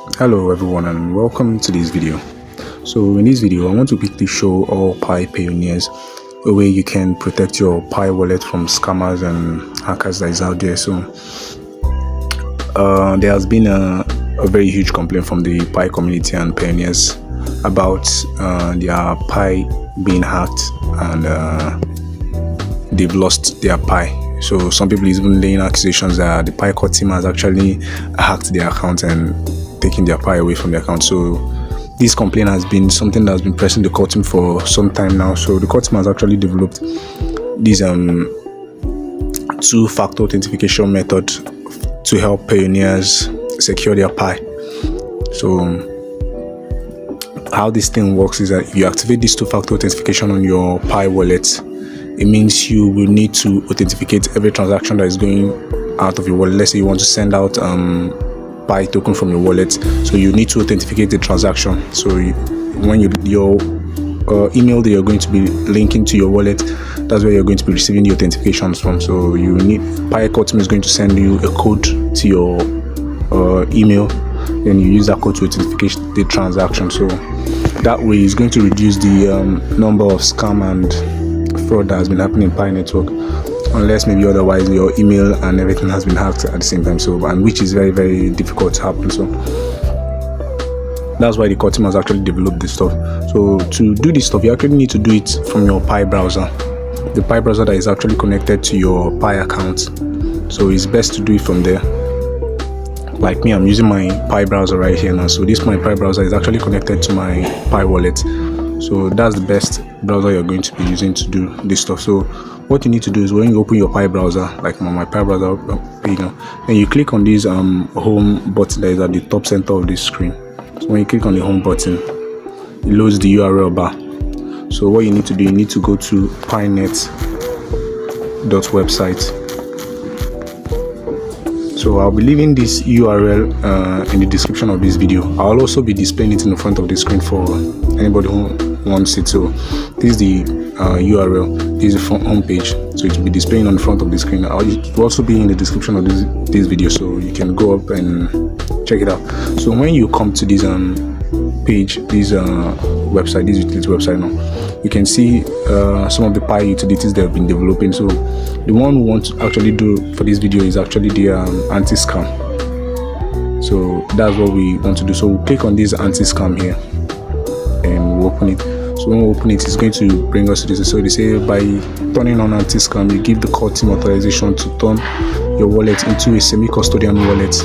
Hello everyone and welcome to this video. So in this video I want to quickly show all Pi pioneers a way you can protect your Pi wallet from scammers and hackers that is out there. So there has been a very huge complaint from the Pi community and pioneers about their Pi being hacked and they've lost their Pi. So some people is even laying accusations that the Pi core team has actually hacked their account and taking their Pi away from the account. So this complaint has been something that has been pressing the core team for some time now. So the core team has actually developed this two-factor authentication method to help pioneers secure their Pi. So how this thing works is that if you activate this two-factor authentication on your Pi wallet, it means you will need to authenticate every transaction that is going out of your wallet. Let's say you want to send out Pi token from your wallet, so you need to authenticate the transaction. So when your email that you're going to be linking to your wallet, that's where you're going to be receiving the authentications from. So you need Pi core team is going to send you a code to your email, then you use that code to authenticate the transaction. So that way it's going to reduce the number of scam and fraud that has been happening in Pi network, unless maybe otherwise your email and everything has been hacked at the same time. So, and which is very, very difficult to happen. So that's why the core team has actually developed this stuff. So to do this stuff, you actually need to do it from your Pi browser, the Pi browser that is actually connected to your Pi account. So it's best to do it from there. Like me, I'm using my Pi browser right here now. So this my Pi browser is actually connected to my Pi wallet. So that's the best browser you're going to be using to do this stuff. So what you need to do is when you open your Pi browser, like my Pi browser, then you click on this home button that is at the top center of this screen. So when you click on the home button, it loads the URL bar. So what you need to do, you need to go to pinet.website. So I'll be leaving this URL in the description of this video. I'll also be displaying it in the front of the screen for anybody who wants it. So this is the URL, this is the home page, so it will be displaying on the front of the screen. It will also be in the description of this video, so you can go up and check it out. So when you come to this page, this website, this utility website now, you can see some of the Pi utilities that have been developing. So the one we want to actually do for this video is actually the anti-scam. So that's what we want to do. So we'll click on this anti-scam here and we'll open it. So when we open it, it's going to bring us to this. So they say by turning on anti-scam, you give the core team authorization to turn your wallet into a semi-custodian wallet,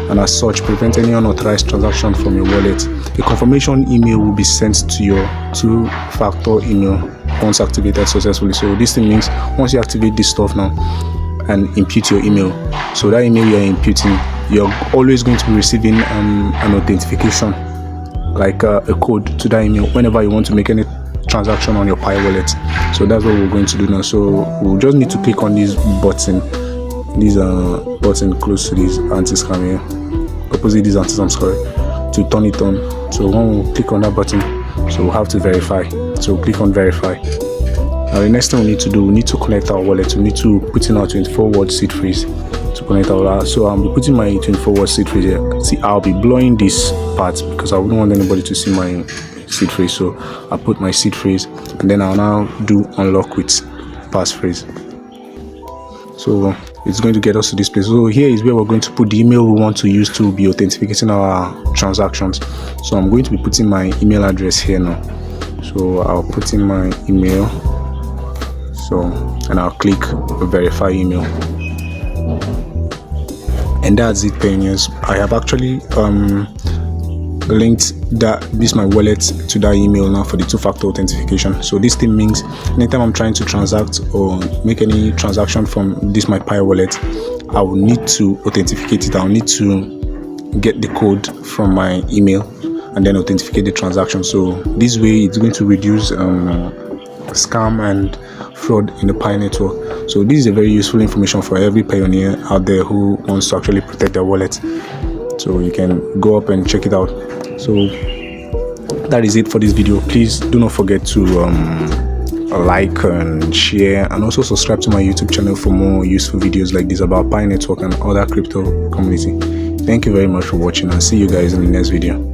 and as such prevent any unauthorized transaction from your wallet. A confirmation email will be sent to your two-factor email once activated successfully. So this thing means once you activate this stuff now and impute your email, so that email you're imputing, you're always going to be receiving an authentication, like a code to that email whenever you want to make any transaction on your Pi wallet. So that's what we're going to do now. So we'll just need to click on this button, button close to this anti-scam here, opposite this anti-scam, sorry, to turn it on. So when we click on that button, so we'll have to verify. So click on verify. Now the next thing we need to do, we need to connect our wallet. We need to put in our 24-word seed phrase to connect our wallet. So I'll be putting my 24-word seed phrase here. See, I'll be blurring this part because I wouldn't want anybody to see my seed phrase. So I'll put my seed phrase and then I'll now do unlock with passphrase. So it's going to get us to this place. So here is where we're going to put the email we want to use to be authenticating our transactions. So I'm going to be putting my email address here now. So I'll put in my email, and I'll click verify email, and that's it, pioneers. I have actually linked my wallet to that email now for the two-factor authentication. So this thing means anytime I'm trying to transact or make any transaction from this my Pi wallet, I will need to authenticate it. I'll need to get the code from my email and then authenticate the transaction. So this way it's going to reduce scam and fraud in the Pi network. So this is a very useful information for every pioneer out there who wants to actually protect their wallet. So you can go up and check it out. So that is it for this video. Please do not forget to like and share, and also subscribe to my YouTube channel for more useful videos like this about Pi network and other crypto community. Thank you very much for watching, and see you guys in the next video.